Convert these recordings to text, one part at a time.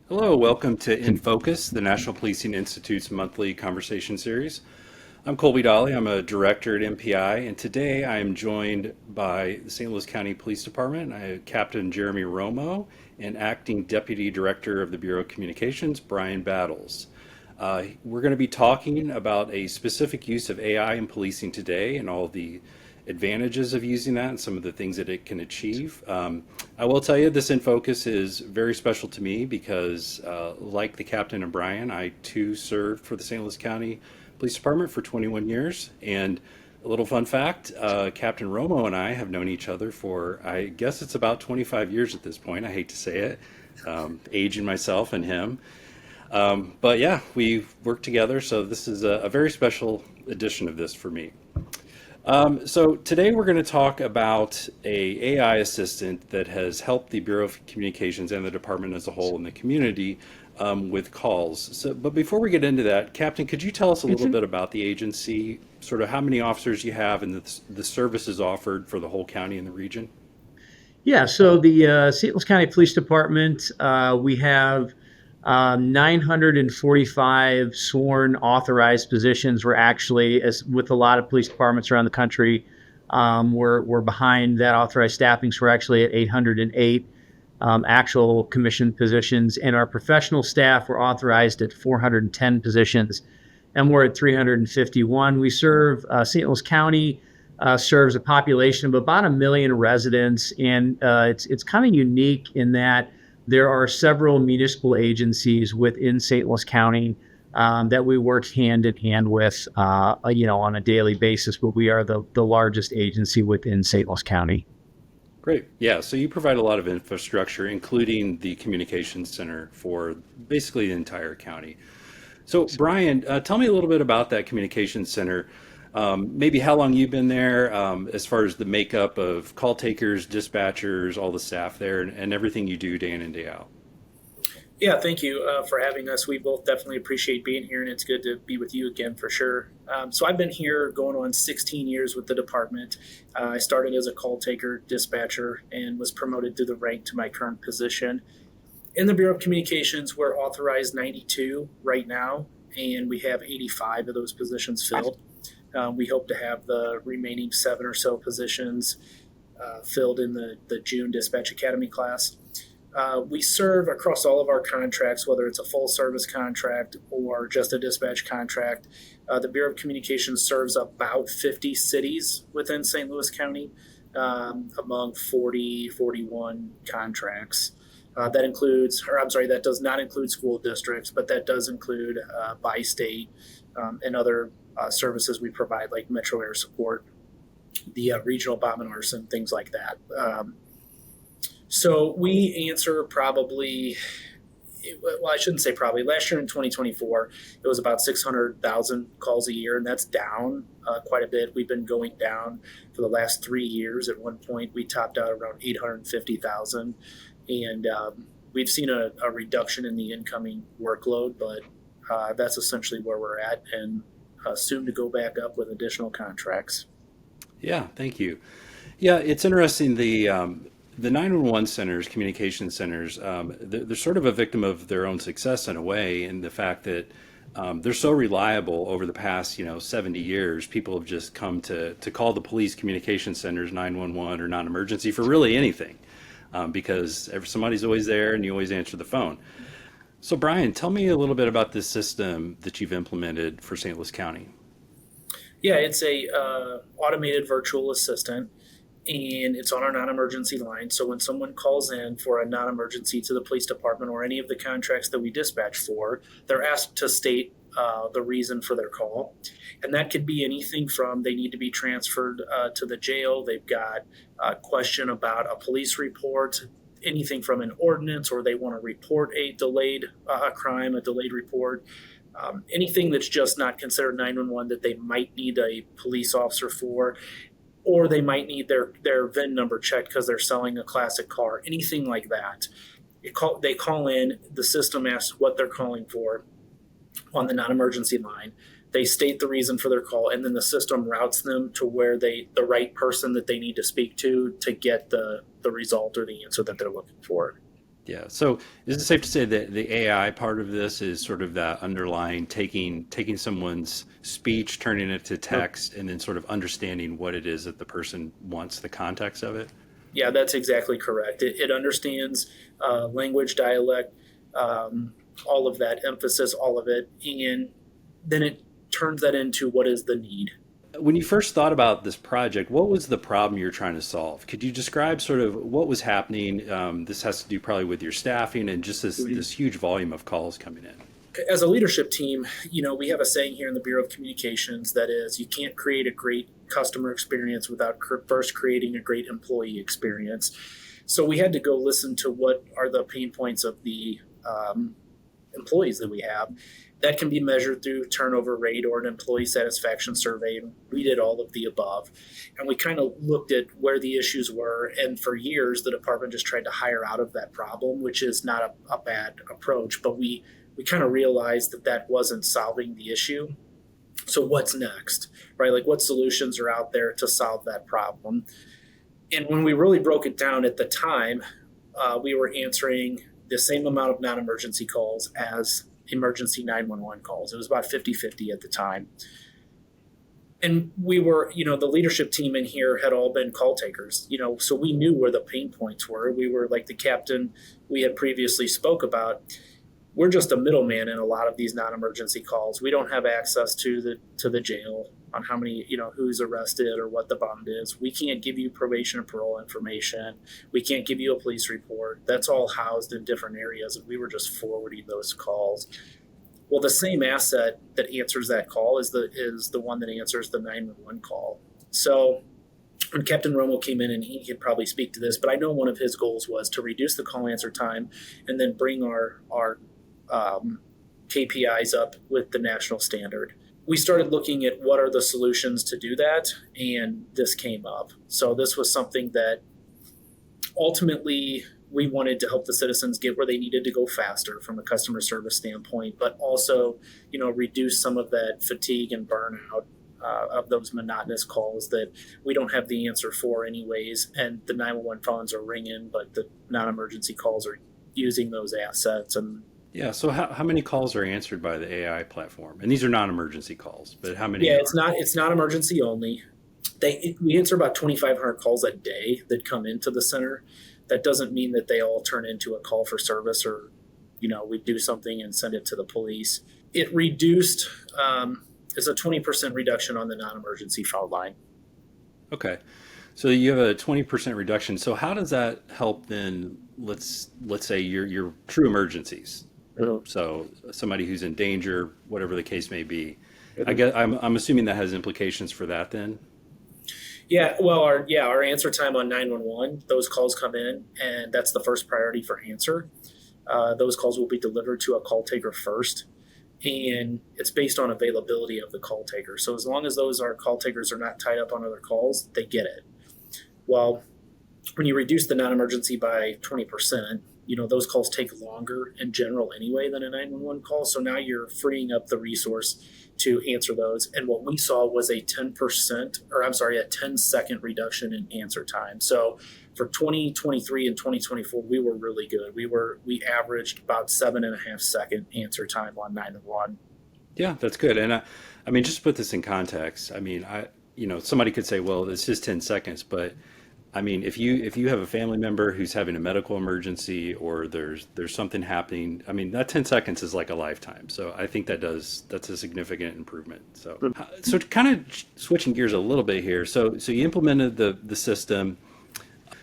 Hello, welcome to InFocus, the National Policing Institute's monthly conversation series. I'm Colby Dolly. I'm a director at MPI, and today I am joined by the St. Louis County Police Department. I have Captain Jeremy Romo and Acting Deputy Director of the Bureau of Communications, Brian Battles. We're going to be talking about a specific use of AI in policing today and all the advantages of using that and some of the things that it can achieve. I will tell you, this in focus is very special to me because, like the captain and Brian, I too served for the St. Louis County Police Department for 21 years. And a little fun fact, Captain Romo and I have known each other for, I guess it's about 25 years at this point. I hate to say it, aging myself and him. But yeah, we've worked together, so this is a very special edition of this for me. So today we're going to talk about a AI assistant that has helped the Bureau of Communications and the department as a whole in the community with calls. But before we get into that, Captain, could you tell us a little bit about the agency, sort of how many officers you have and the services offered for the whole county and the region? Yeah, so the St. Louis County Police Department, we have 945 sworn authorized positions. We're actually, as with a lot of police departments around the country, we're behind that authorized staffing. So we're actually at 808 actual commissioned positions. And our professional staff were authorized at 410 positions, and we're at 351. We serve St. Louis County serves a population of about a million residents, and it's kind of unique in that there are several municipal agencies within St. Louis County that we work hand in hand with, on a daily basis. But we are the largest agency within St. Louis County. Great. Yeah, so you provide a lot of infrastructure, including the communications center for basically the entire county. So, Brian, tell me a little bit about that communications center. Maybe how long you've been there, as far as the makeup of call takers, dispatchers, all the staff there, and everything you do day in and day out. Yeah, thank you for having us. We both definitely appreciate being here, and it's good to be with you again for sure. So I've been here going on 16 years with the department. I started as a call taker, dispatcher, and was promoted through the rank to my current position. In the Bureau of Communications, we're authorized 92 right now, and we have 85 of those positions filled. We hope to have the remaining seven or so positions filled in the June Dispatch Academy class. We serve across all of our contracts, whether it's a full service contract or just a dispatch contract. The Bureau of Communications serves about 50 cities within St. Louis County among 41 contracts. That includes, or I'm sorry, that does not include school districts, but that does include by state and other services we provide, like Metro Air Support, the regional bomb and arson, things like that. So we answer probably, well, I shouldn't say probably. Last year in 2024, it was about 600,000 calls a year, and that's down quite a bit. We've been going down for the last 3 years. At one point, we topped out around 850,000, and we've seen a reduction in the incoming workload, but that's essentially where we're at, and soon to go back up with additional contracts. Yeah, thank you. Yeah, it's interesting. The 911 centers, communication centers, they're sort of a victim of their own success in a way, in the fact that they're so reliable over the past, 70 years. People have just come to call the police communication centers 911 or non-emergency for really anything, because somebody's always there and you always answer the phone. So, Brian, tell me a little bit about this system that you've implemented for St. Louis County. Yeah, it's a automated virtual assistant, and it's on our non-emergency line. So when someone calls in for a non-emergency to the police department or any of the contracts that we dispatch for, they're asked to state the reason for their call, and that could be anything from they need to be transferred to the jail, they've got a question about a police report, anything from an ordinance, or they want to report a delayed crime, a delayed report. Anything that's just not considered 911 that they might need a police officer for, or they might need their VIN number checked because they're selling a classic car, anything like that. They call in, the system asks what they're calling for on the non-emergency line. They state the reason for their call, and then the system routes them to where the right person that they need to speak to get the result or the answer that they're looking for. Yeah. So is it safe to say that the AI part of this is sort of that underlying taking someone's speech, turning it to Yep. text, and then sort of understanding what it is that the person wants, the context of it? Yeah, that's exactly correct. It understands language, dialect, all of that emphasis, all of it, and then it turns that into what is the need. When you first thought about this project, what was the problem you're trying to solve? Could you describe sort of what was happening? This has to do probably with your staffing and just this huge volume of calls coming in. As a leadership team, we have a saying here in the Bureau of Communications that is, you can't create a great customer experience without first creating a great employee experience. So we had to go listen to what are the pain points of the employees that we have. That can be measured through turnover rate or an employee satisfaction survey. We did all of the above. And we kind of looked at where the issues were. And for years, the department just tried to hire out of that problem, which is not a bad approach. But we kind of realized that that wasn't solving the issue. So what's next, right? Like what solutions are out there to solve that problem? And when we really broke it down at the time, we were answering the same amount of non-emergency calls as emergency 911 calls. It was about 50-50 at the time. And we were, the leadership team in here had all been call takers, so we knew where the pain points were. We were like the captain we had previously spoke about. We're just a middleman in a lot of these non-emergency calls. We don't have access to the jail on how many, who's arrested or what the bond is. We can't give you probation and parole information. We can't give you a police report. That's all housed in different areas, and we were just forwarding those calls. Well, the same asset that answers that call is the one that answers the 911 call. So when Captain Romo came in, and he could probably speak to this, but I know one of his goals was to reduce the call answer time and then bring our KPIs up with the national standard. We started looking at what are the solutions to do that, and this came up. So this was something that ultimately we wanted to help the citizens get where they needed to go faster from a customer service standpoint, but also, reduce some of that fatigue and burnout of those monotonous calls that we don't have the answer for anyways, and the 911 phones are ringing, but the non-emergency calls are using those assets. And Yeah. So how many calls are answered by the AI platform? And these are non-emergency calls, but how many? yeah, it's not emergency only. We answer about 2,500 calls a day that come into the center. That doesn't mean that they all turn into a call for service or, we do something and send it to the police. It reduced, it's a 20% reduction on the non-emergency phone line. Okay. So you have a 20% reduction. So how does that help then, let's say your true emergencies? So somebody who's in danger, whatever the case may be. I'm assuming that has implications for that then. Yeah, well, our answer time on 911, those calls come in, and that's the first priority for answer. Those calls will be delivered to a call taker first, and it's based on availability of the call taker. So as long as those call takers are not tied up on other calls, they get it. Well, when you reduce the non-emergency by 20%, those calls take longer in general anyway than a 911 call. So now you're freeing up the resource to answer those. And what we saw was a 10-second reduction in answer time. So for 2023 and 2024, we were really good. We averaged about 7.5-second answer time on 911. Yeah, that's good. And I mean, just to put this in context, I mean, somebody could say, well, it's just 10 seconds, but I mean, if you have a family member who's having a medical emergency or there's something happening, I mean, that 10 seconds is like a lifetime. So I think that's a significant improvement. So kind of switching gears a little bit here. So you implemented the system.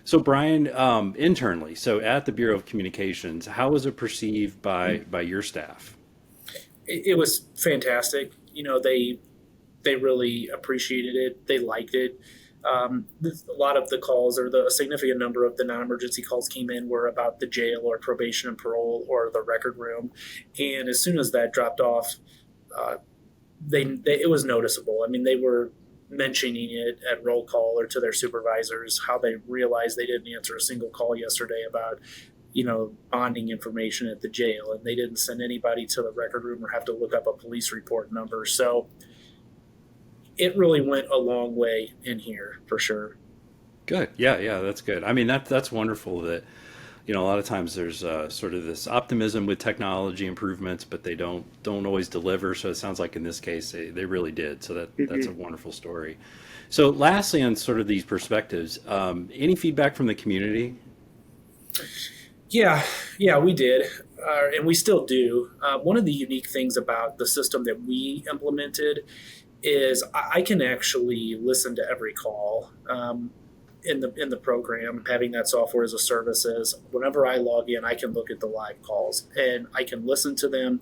So Brian, internally, so at the Bureau of Communications, how was it perceived by your staff? It was fantastic. They really appreciated it. They liked it. A lot of the calls, or a significant number of the non-emergency calls came in, were about the jail or probation and parole or the record room. And as soon as that dropped off, it was noticeable. I mean, they were mentioning it at roll call or to their supervisors, how they realized they didn't answer a single call yesterday about, bonding information at the jail, and they didn't send anybody to the record room or have to look up a police report number. So it really went a long way in here for sure. Good. Yeah, that's good. I mean, that's wonderful that You know, a lot of times there's sort of this optimism with technology improvements, but they don't always deliver. So it sounds like in this case they really did. So that's a wonderful story. So lastly, on sort of these perspectives, any feedback from the community? Yeah, we did, and we still do. One of the unique things about the system that we implemented is I can actually listen to every call in the program. Having that software as a service is whenever I log in, I can look at the live calls and I can listen to them.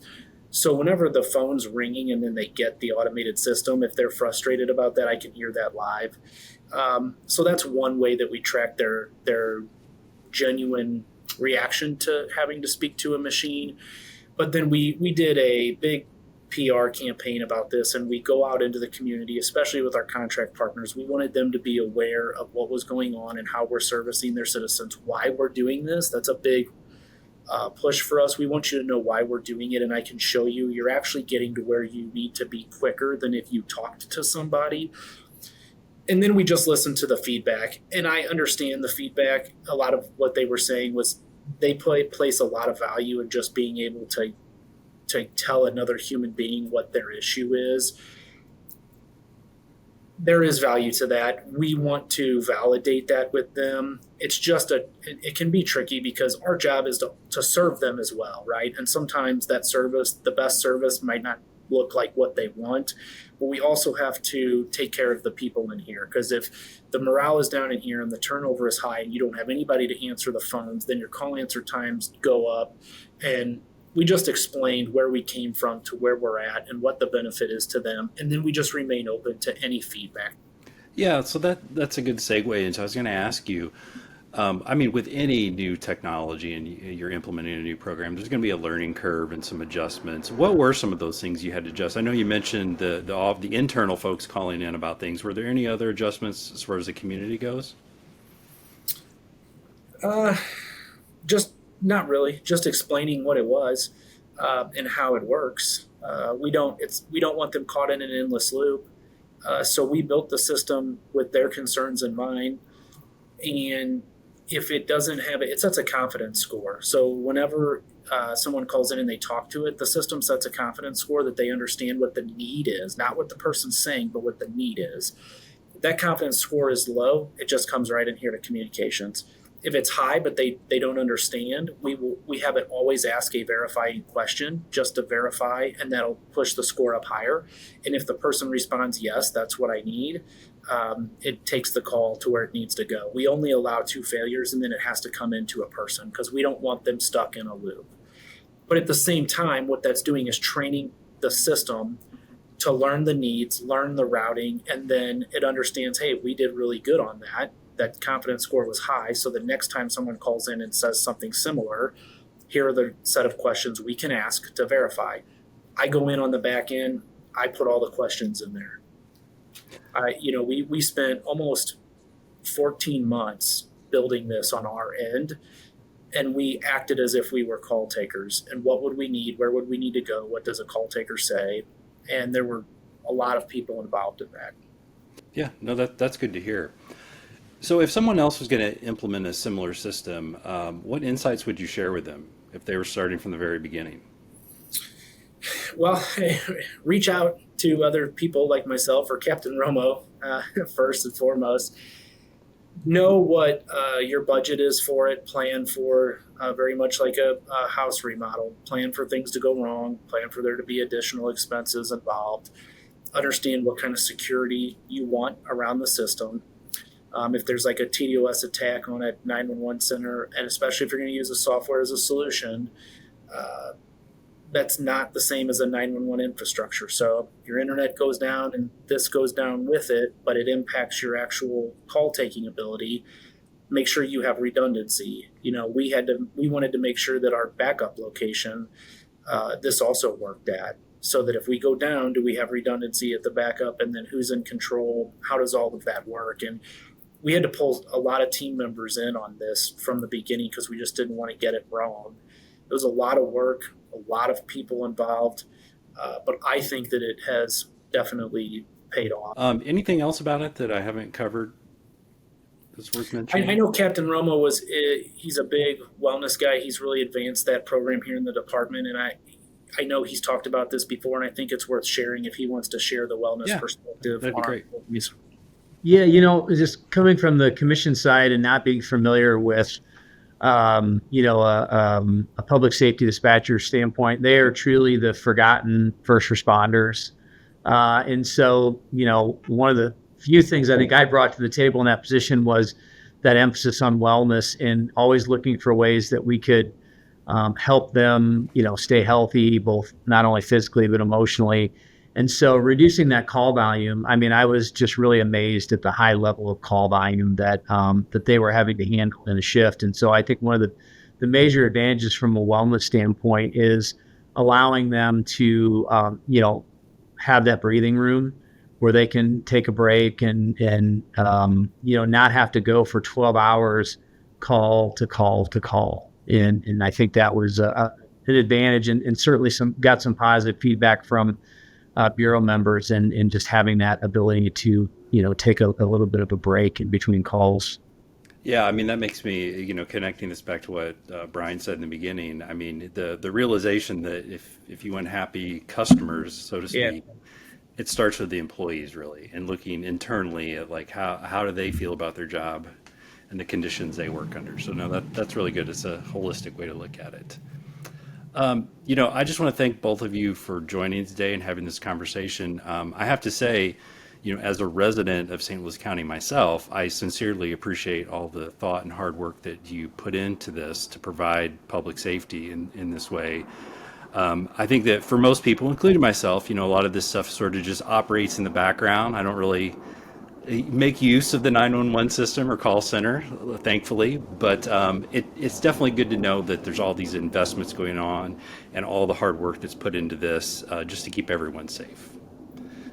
So whenever the phone's ringing and then they get the automated system, if they're frustrated about that, I can hear that live. So that's one way that we track their genuine reaction to having to speak to a machine. But then we did a big PR campaign about this, and we go out into the community, especially with our contract partners. We wanted them to be aware of what was going on and how we're servicing their citizens, why we're doing this. That's a big push for us. We want you to know why we're doing it, and I can show you you're actually getting to where you need to be quicker than if you talked to somebody. And then we just listened to the feedback, and I understand the feedback. A lot of what they were saying was they place a lot of value in just being able to tell another human being what their issue is. There is value to that. We want to validate that with them. It's just it can be tricky because our job is to serve them as well, right? And sometimes that service, the best service, might not look like what they want. But we also have to take care of the people in here, because if the morale is down in here and the turnover is high and you don't have anybody to answer the phones, then your call answer times go up. And we just explained where we came from to where we're at and what the benefit is to them. And then we just remain open to any feedback. Yeah, so that's a good segue into. I was going to ask you. I mean, with any new technology and you're implementing a new program, there's going to be a learning curve and some adjustments. What were some of those things you had to adjust? I know you mentioned the internal folks calling in about things. Were there any other adjustments as far as the community goes? Just not really. Just explaining what it was and how it works. We don't want them caught in an endless loop. So we built the system with their concerns in mind, and if it doesn't have it, it sets a confidence score. So whenever someone calls in and they talk to it, the system sets a confidence score that they understand what the need is, not what the person's saying, but what the need is. If that confidence score is low, it just comes right in here to communications. If it's high, but they don't understand, we have it always ask a verifying question just to verify, and that'll push the score up higher. And if the person responds, yes, that's what I need, it takes the call to where it needs to go. We only allow 2 failures, and then it has to come into a person because we don't want them stuck in a loop. But at the same time, what that's doing is training the system to learn the needs, learn the routing, and then it understands, hey, we did really good on that. That confidence score was high. So the next time someone calls in and says something similar, here are the set of questions we can ask to verify. I go in on the back end, I put all the questions in there. We spent almost 14 months building this on our end, and we acted as if we were call takers. And what would we need? Where would we need to go? What does a call taker say? And there were a lot of people involved in that. Yeah, no, that's good to hear. So if someone else was going to implement a similar system, what insights would you share with them if they were starting from the very beginning? Well, reach out to other people like myself or Captain Romo first and foremost. Know what your budget is for it. Plan for very much like a house remodel. Plan for things to go wrong. Plan for there to be additional expenses involved. Understand what kind of security you want around the system. If there's like a TDOS attack on a 911 center, and especially if you're going to use a software as a solution, that's not the same as a 911 infrastructure. So your internet goes down and this goes down with it, but it impacts your actual call taking ability. Make sure you have redundancy. We wanted to make sure that our backup location, this also worked at, so that if we go down, do we have redundancy at the backup, and then who's in control? How does all of that work? And we had to pull a lot of team members in on this from the beginning because we just didn't want to get it wrong. It was a lot of work, a lot of people involved, but I think that it has definitely paid off. Anything else about it that I haven't covered that's worth I mentioning? know Captain Romo he's a big wellness guy. He's really advanced that program here in the department. And I know he's talked about this before, and I think it's worth sharing if he wants to share the wellness Yeah, perspective that'd be on our great. employees. Yeah, just coming from the commission side and not being familiar with, a public safety dispatcher standpoint, they are truly the forgotten first responders. And so, one of the few things I think I brought to the table in that position was that emphasis on wellness and always looking for ways that we could help them, stay healthy, both not only physically but emotionally. And so reducing that call volume, I mean, I was just really amazed at the high level of call volume that they were having to handle in a shift. And so I think one of the major advantages from a wellness standpoint is allowing them to, have that breathing room where they can take a break and not have to go for 12 hours call to call to call. And I think that was an advantage, and certainly got some positive feedback from bureau members and just having that ability to take a little bit of a break in between calls. Yeah, I mean, that makes me, connecting this back to what Brian said in the beginning. I mean, the realization that if you want happy customers, so to Yeah. speak, it starts with the employees really, and looking internally at like how do they feel about their job and the conditions they work under. So no, that's really good. It's a holistic way to look at it. I just want to thank both of you for joining today and having this conversation. I have to say, as a resident of St. Louis County myself, I sincerely appreciate all the thought and hard work that you put into this to provide public safety in this way. I think that for most people, including myself, a lot of this stuff sort of just operates in the background. I don't really make use of the 911 system or call center, thankfully, but it's definitely good to know that there's all these investments going on and all the hard work that's put into this just to keep everyone safe.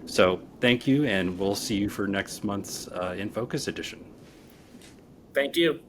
So thank you, and we'll see you for next month's In Focus edition. Thank you.